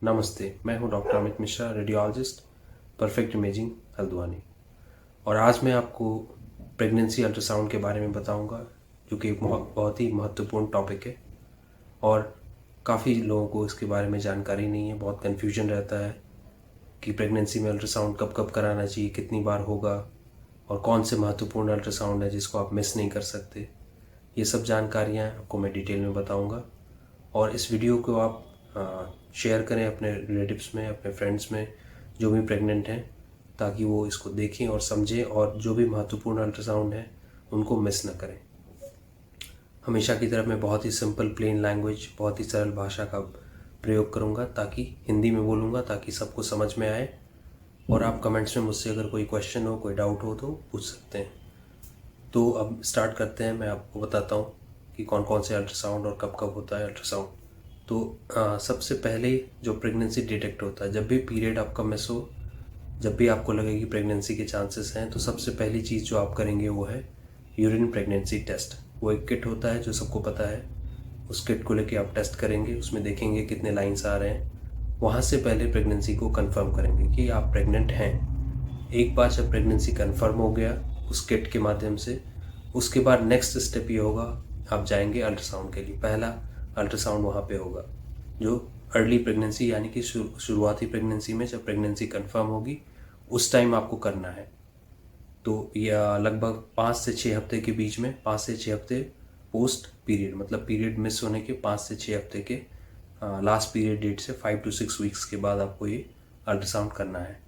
नमस्ते, मैं हूं doctor Amit Mishra, radiologist, perfect imaging, Haldwani. और आज मैं आपको प्रेगनेंसी अल्ट्रासाउंड के बारे में बताऊंगा, जो कि एक बहुत ही महत्वपूर्ण टॉपिक है और काफ़ी लोगों को इसके बारे में जानकारी नहीं है। बहुत कन्फ्यूजन रहता है कि प्रेगनेंसी में अल्ट्रासाउंड कब कब कराना चाहिए, कितनी बार होगा और कौन से महत्वपूर्ण अल्ट्रासाउंड है जिसको आप मिस नहीं कर सकते। ये सब जानकारियाँ आपको मैं डिटेल में बताऊँगा और इस वीडियो को आप शेयर करें अपने रिलेटिव्स में, अपने फ्रेंड्स में जो भी प्रेग्नेंट हैं, ताकि वो इसको देखें और समझें और जो भी महत्वपूर्ण अल्ट्रासाउंड है उनको मिस न करें। हमेशा की तरह मैं बहुत ही सिंपल प्लेन लैंग्वेज, बहुत ही सरल भाषा का प्रयोग करूँगा, ताकि हिंदी में बोलूँगा ताकि सबको समझ में आए। और आप कमेंट्स में मुझसे अगर कोई क्वेश्चन हो, कोई डाउट हो तो पूछ सकते हैं। तो अब स्टार्ट करते हैं। मैं आपको बताता हूँ कि कौन कौन से अल्ट्रासाउंड और कब कब होता है अल्ट्रासाउंड। तो सबसे पहले जो प्रेगनेंसी डिटेक्ट होता है, जब भी पीरियड आपका मिस हो, जब भी आपको लगे कि प्रेगनेंसी के चांसेस हैं, तो सबसे पहली चीज़ जो आप करेंगे वो है यूरिन प्रेगनेंसी टेस्ट। वो एक किट होता है जो सबको पता है। उस किट को लेके आप टेस्ट करेंगे, उसमें देखेंगे कितने लाइन्स आ रहे हैं। वहाँ से पहले प्रेगनेंसी को कंफर्म करेंगे कि आप प्रेग्नेंट हैं। एक बार जब प्रेगनेंसी कंफर्म हो गया उस किट के माध्यम से, उसके बाद नेक्स्ट स्टेप ये होगा, आप जाएंगे अल्ट्रासाउंड के लिए। पहला अल्ट्रासाउंड वहाँ पे होगा जो अर्ली प्रेगनेंसी यानी कि शुरुआती प्रेगनेंसी में जब प्रेगनेंसी कंफर्म होगी उस टाइम आपको करना है। तो यह लगभग 5 से 6 हफ्ते के बीच में, 5 से 6 हफ्ते पोस्ट पीरियड, मतलब पीरियड मिस होने के 5 से 6 हफ्ते के लास्ट पीरियड डेट से 5 to 6 वीक्स के बाद आपको ये अल्ट्रासाउंड करना है।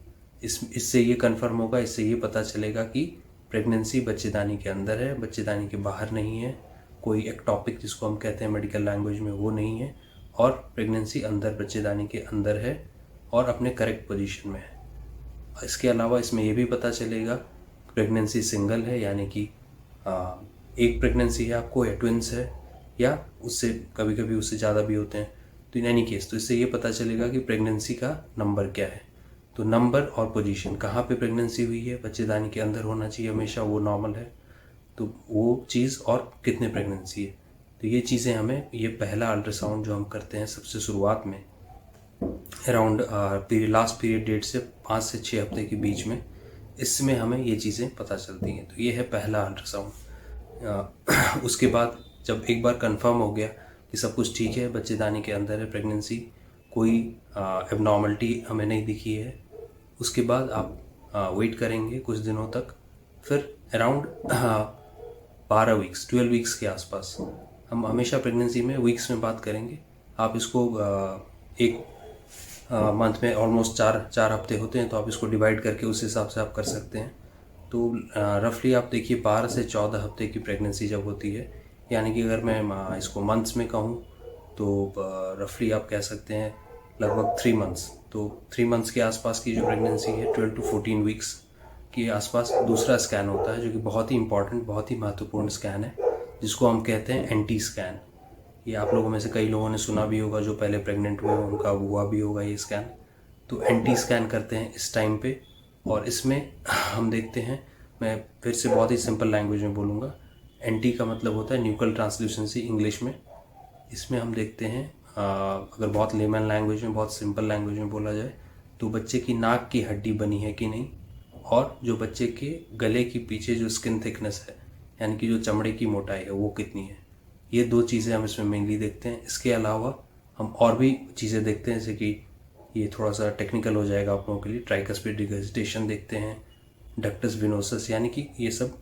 इससे ये कंफर्म होगा, इससे ये पता चलेगा कि प्रेगनेंसी बच्चेदानी के अंदर है, बच्चेदानी के बाहर नहीं है। कोई एक्टॉपिक जिसको हम कहते हैं मेडिकल लैंग्वेज में, वो नहीं है। और प्रेगनेंसी अंदर बच्चेदानी के अंदर है और अपने करेक्ट पोजीशन में है। इसके अलावा इसमें ये भी पता चलेगा प्रेगनेंसी सिंगल है, यानी कि एक प्रेगनेंसी है आपको, या ट्विंस है, या उससे कभी कभी उससे ज़्यादा भी होते हैं। तो इन एनी केस, तो इससे ये पता चलेगा कि प्रेगनेंसी का नंबर क्या है। तो नंबर और पोजीशन, कहाँ पे प्रेगनेंसी हुई है, बच्चेदानी के अंदर होना चाहिए हमेशा, वो नॉर्मल है, तो वो चीज़, और कितने प्रेगनेंसी है। तो ये चीज़ें हमें, ये पहला अल्ट्रासाउंड जो हम करते हैं सबसे शुरुआत में अराउंड लास्ट पीरियड डेट से 5 से 6 हफ्ते के बीच में, इसमें हमें ये चीज़ें पता चलती हैं। तो ये है पहला अल्ट्रासाउंड। उसके बाद जब एक बार कंफर्म हो गया कि सब कुछ ठीक है, बच्चेदानी के अंदर है प्रेगनेंसी, कोई एबनॉर्मलिटी हमें नहीं दिखी है, उसके बाद आप वेट करेंगे कुछ दिनों तक। फिर अराउंड 12 वीक्स, 12 वीक्स के आसपास, हम हमेशा प्रेगनेंसी में वीक्स में बात करेंगे। आप इसको एक मंथ में ऑलमोस्ट चार हफ्ते होते हैं, तो आप इसको डिवाइड करके उस हिसाब से आप कर सकते हैं। तो रफली आप देखिए 12 से 14 हफ्ते की प्रेगनेंसी जब होती है, यानी कि अगर मैं इसको मंथ्स में कहूँ तो रफली आप कह सकते हैं लगभग 3 मंथ्स। तो 3 मंथ्स के आसपास की जो प्रेगनेंसी है, 12 to 14 वीक्स के आसपास दूसरा स्कैन होता है, जो कि बहुत ही इंपॉर्टेंट, बहुत ही महत्वपूर्ण स्कैन है, जिसको हम कहते हैं एंटी स्कैन। ये आप लोगों में से कई लोगों ने सुना भी होगा, जो पहले प्रेग्नेंट हुए उनका हुआ भी होगा ये स्कैन। तो एंटी स्कैन करते हैं इस टाइम पे, और इसमें हम देखते हैं, मैं फिर से बहुत ही सिंपल लैंग्वेज में बोलूँगा, एंटी का मतलब होता है न्यूक्लियर ट्रांसल्यूसेंसी इंग्लिश में। इसमें हम देखते हैं, अगर बहुत लेमन लैंग्वेज में, बहुत सिंपल लैंग्वेज में बोला जाए, तो बच्चे की नाक की हड्डी बनी है कि नहीं, और जो बच्चे के गले के पीछे जो स्किन थिकनेस है, यानी कि जो चमड़े की मोटाई है, वो कितनी है। ये 2 चीज़ें हम इसमें मेनली देखते हैं। इसके अलावा हम और भी चीज़ें देखते हैं, जैसे कि ये थोड़ा सा टेक्निकल हो जाएगा आप लोगों के लिए, ट्राइकस्पिड रिगर्जिटेशन देखते हैं, डक्टस वेनोसस, यानी कि ये सब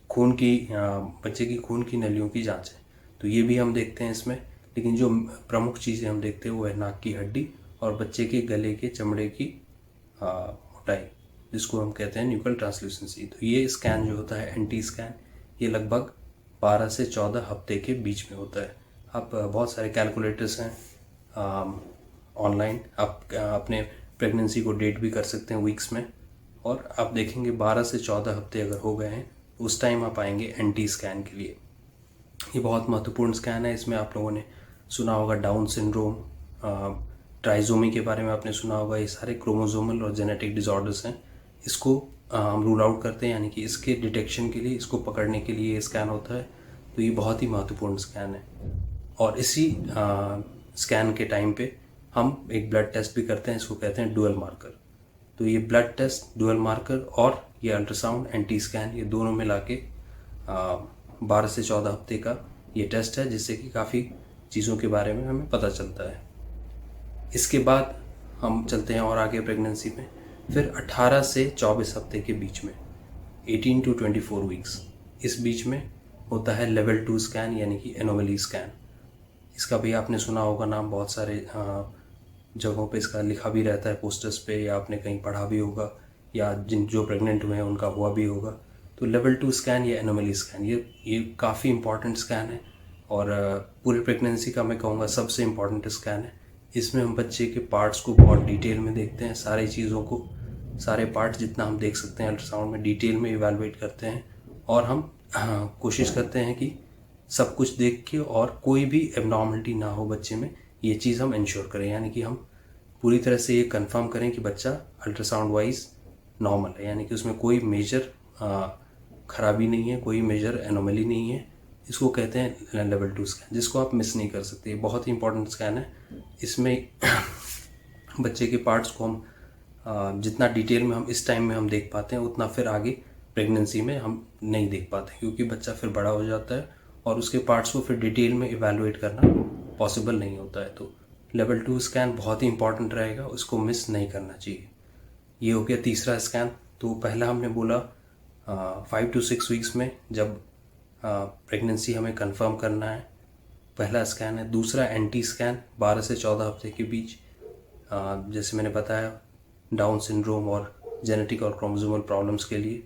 खून की, बच्चे की खून की नलियों की जांच है, तो ये भी हम देखते हैं इसमें। लेकिन जो प्रमुख चीज़ें हम देखते हैं वो है नाक की हड्डी और बच्चे के गले के चमड़े की मोटाई, जिसको हम कहते हैं न्यूक्लियर ट्रांसल्यूसेंसी। तो ये स्कैन जो होता है एंटी स्कैन, ये लगभग 12 से 14 हफ्ते के बीच में होता है। आप बहुत सारे कैलकुलेटर्स हैं ऑनलाइन, आप अपने प्रेगनेंसी को डेट भी कर सकते हैं वीक्स में, और आप देखेंगे 12 से 14 हफ्ते अगर हो गए हैं, उस टाइम आप आएंगे एंटी स्कैन के लिए। ये बहुत महत्वपूर्ण स्कैन है। इसमें आप लोगों ने सुना होगा डाउन सिंड्रोम, ट्राइजोमी के बारे में आपने सुना होगा। ये सारे क्रोमोसोमल और जेनेटिक डिसऑर्डर्स हैं। इसको हम रूल आउट करते हैं, यानी कि इसके डिटेक्शन के लिए, इसको पकड़ने के लिए ये स्कैन होता है। तो ये बहुत ही महत्वपूर्ण स्कैन है। और इसी स्कैन के टाइम पे हम एक ब्लड टेस्ट भी करते हैं, इसको कहते हैं डुअल मार्कर। तो ये ब्लड टेस्ट, डुअल मार्कर और ये अल्ट्रासाउंड एंटी स्कैन, ये दोनों मिला के 12 से 14 हफ्ते का ये टेस्ट है, जिससे कि काफ़ी चीज़ों के बारे में हमें पता चलता है। इसके बाद हम चलते हैं और आगे प्रेगनेंसी में। फिर 18 से 24 हफ्ते के बीच में, 18 to 24 वीक्स, इस बीच में होता है लेवल 2 स्कैन यानी कि एनोमली स्कैन। इसका भी आपने सुना होगा नाम, बहुत सारे जगहों पे इसका लिखा भी रहता है पोस्टर्स पे, या आपने कहीं पढ़ा भी होगा, या जो प्रेग्नेंट हुए हैं उनका हुआ भी होगा। तो लेवल 2 स्कैन या एनोमली स्कैन ये काफ़ी इंपॉर्टेंट स्कैन है और पूरी प्रेगनेंसी का मैं कहूँगा सबसे इम्पॉर्टेंट स्कैन है। इसमें हम बच्चे के पार्ट्स को बहुत डिटेल में देखते हैं, सारी चीज़ों को, सारे पार्ट्स जितना हम देख सकते हैं अल्ट्रासाउंड में डिटेल में इवैल्यूएट करते हैं, और हम कोशिश करते हैं कि सब कुछ देख के और कोई भी एबनॉर्मलिटी ना हो बच्चे में, ये चीज़ हम इंश्योर करें। यानी कि हम पूरी तरह से ये कंफर्म करें कि बच्चा अल्ट्रासाउंड वाइज नॉर्मल है, यानी कि उसमें कोई मेजर खराबी नहीं है, कोई मेजर एनोमली नहीं है। इसको कहते हैं लेवल 2 स्कैन, जिसको आप मिस नहीं कर सकते। बहुत ही इंपॉर्टेंट स्कैन है। इसमें बच्चे के पार्ट्स को हम जितना डिटेल में हम इस टाइम में हम देख पाते हैं, उतना फिर आगे प्रेगनेंसी में हम नहीं देख पाते, क्योंकि बच्चा फिर बड़ा हो जाता है और उसके पार्ट्स को फिर डिटेल में इवैल्यूएट करना पॉसिबल नहीं होता है। तो लेवल 2 स्कैन बहुत ही इंपॉर्टेंट रहेगा, उसको मिस नहीं करना चाहिए। ये हो गया तीसरा स्कैन। तो पहला हमने बोला 5 to 6 वीक्स में, जब प्रेगनेंसी हमें कंफर्म करना है, पहला स्कैन है। दूसरा एंटी स्कैन 12 से 14 हफ्ते के बीच, जैसे मैंने बताया डाउन सिंड्रोम और जेनेटिक और क्रोमोसोमल प्रॉब्लम्स के लिए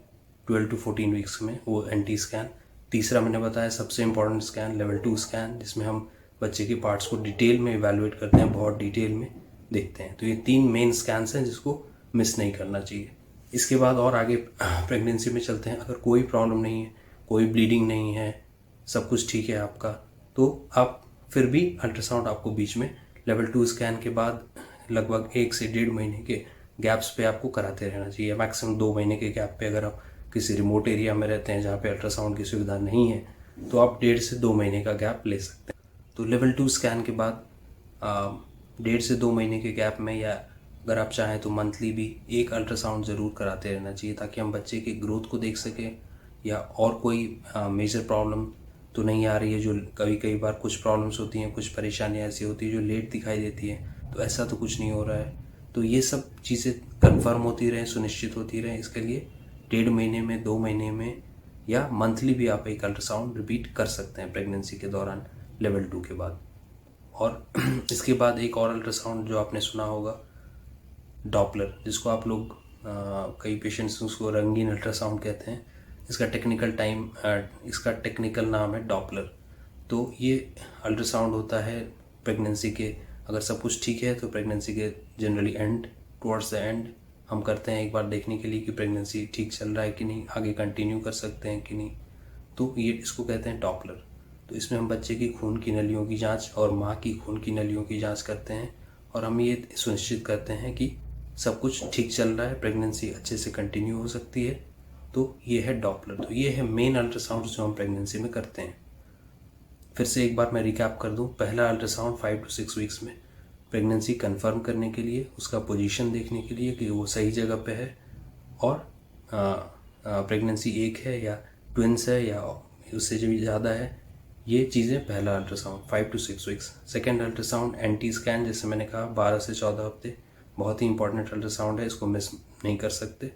12 to 14 वीक्स में वो एंटी स्कैन। तीसरा मैंने बताया सबसे इम्पॉर्टेंट स्कैन लेवल 2 स्कैन, जिसमें हम बच्चे के पार्ट्स को डिटेल में इवैल्यूएट करते हैं, बहुत डिटेल में देखते हैं। तो ये 3 मेन स्कैन्स हैं जिसको मिस नहीं करना चाहिए। इसके बाद और आगे प्रेगनेंसी में चलते हैं। अगर कोई प्रॉब्लम नहीं है, कोई ब्लीडिंग नहीं है, सब कुछ ठीक है आपका, तो आप फिर भी अल्ट्रासाउंड आपको बीच में लेवल 2 स्कैन के बाद लगभग 1 से 1.5 महीने के गैप्स पे आपको कराते रहना चाहिए। मैक्सिमम 2 महीने के गैप पे, अगर आप किसी रिमोट एरिया में रहते हैं जहाँ पे अल्ट्रासाउंड की सुविधा नहीं है, तो आप 1.5 से 2 महीने का गैप ले सकते हैं। तो लेवल 2 स्कैन के बाद 1.5 से 2 महीने के गैप में, या अगर आप चाहें तो मंथली भी एक अल्ट्रासाउंड ज़रूर कराते रहना चाहिए, ताकि हम बच्चे के ग्रोथ को देख सकें, या और कोई मेजर प्रॉब्लम तो नहीं आ रही है। जो कई बार कुछ प्रॉब्लम्स होती हैं, कुछ परेशानियाँ ऐसी होती है जो लेट दिखाई देती हैं, तो ऐसा तो कुछ नहीं हो रहा है। तो ये सब चीज़ें कंफर्म होती रहें, सुनिश्चित होती रहें, इसके लिए 1.5 महीने में, 2 महीने में, या मंथली भी आप एक अल्ट्रासाउंड रिपीट कर सकते हैं प्रेगनेंसी के दौरान लेवल 2 के बाद। और इसके बाद एक और अल्ट्रासाउंड जो आपने सुना होगा, डॉपलर, जिसको आप लोग कई पेशेंट्स उसको रंगीन अल्ट्रासाउंड कहते हैं। इसका टेक्निकल नाम है डॉपलर। तो ये अल्ट्रासाउंड होता है प्रेगनेंसी के, अगर सब कुछ ठीक है तो प्रेगनेंसी के जनरली टुवर्ड्स द एंड हम करते हैं, एक बार देखने के लिए कि प्रेगनेंसी ठीक चल रहा है कि नहीं, आगे कंटिन्यू कर सकते हैं कि नहीं। तो ये इसको कहते हैं डॉपलर। तो इसमें हम बच्चे की खून की नलियों की जांच और माँ की खून की नलियों की जांच करते हैं, और हम ये सुनिश्चित करते हैं कि सब कुछ ठीक चल रहा है, प्रेगनेंसी अच्छे से कंटिन्यू हो सकती है। तो ये है डॉपलर। तो ये है मेन अल्ट्रासाउंड जो हम प्रेगनेंसी में करते हैं। फिर से एक बार मैं रिकैप कर दूं। पहला अल्ट्रासाउंड 5 to 6 वीक्स में प्रेगनेंसी कंफर्म करने के लिए, उसका पोजीशन देखने के लिए कि वो सही जगह पे है, और प्रेगनेंसी एक है या ट्विंस है या उससे जो ज़्यादा है, ये चीज़ें पहला ultrasound 5 to 6 weeks. Second ultrasound anti scan, जैसे मैंने कहा 12 से 14 हफ्ते, बहुत ही इंपॉर्टेंट अल्ट्रासाउंड है, इसको मिस नहीं कर सकते।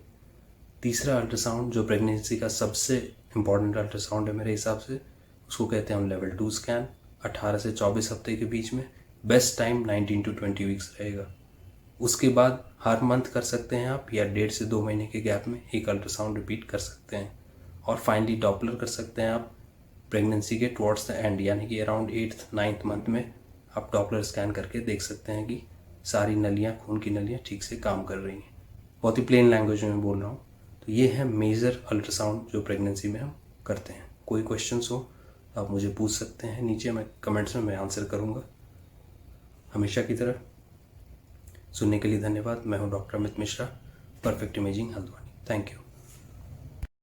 तीसरा अल्ट्रासाउंड जो प्रेगनेंसी का सबसे इम्पॉर्टेंट अल्ट्रासाउंड है मेरे हिसाब से, उसको कहते हैं हम लेवल 2 स्कैन। 18 से 24 हफ्ते के बीच में, बेस्ट टाइम 19 to 20 वीक्स रहेगा। उसके बाद हर मंथ कर सकते हैं आप, या 1.5 से 2 महीने के गैप में एक अल्ट्रासाउंड रिपीट कर सकते हैं। और फाइनली डॉपलर कर सकते हैं आप प्रेगनेंसी के टुवर्ड्स द एंड, यानी कि अराउंड 8th 9th मंथ में आप डॉपलर स्कैन करके देख सकते हैं कि सारी नलियाँ, खून की नलियाँ ठीक से काम कर रही हैं। बहुत ही प्लेन लैंग्वेज में बोल रहा हूँ। तो ये है मेजर अल्ट्रासाउंड जो प्रेगनेंसी में हम करते हैं। कोई क्वेश्चंस हो आप मुझे पूछ सकते हैं नीचे, मैं कमेंट्स में मैं आंसर करूँगा। हमेशा की तरह सुनने के लिए धन्यवाद। मैं हूँ doctor Amit Mishra, perfect imaging Haldwani. Thank you.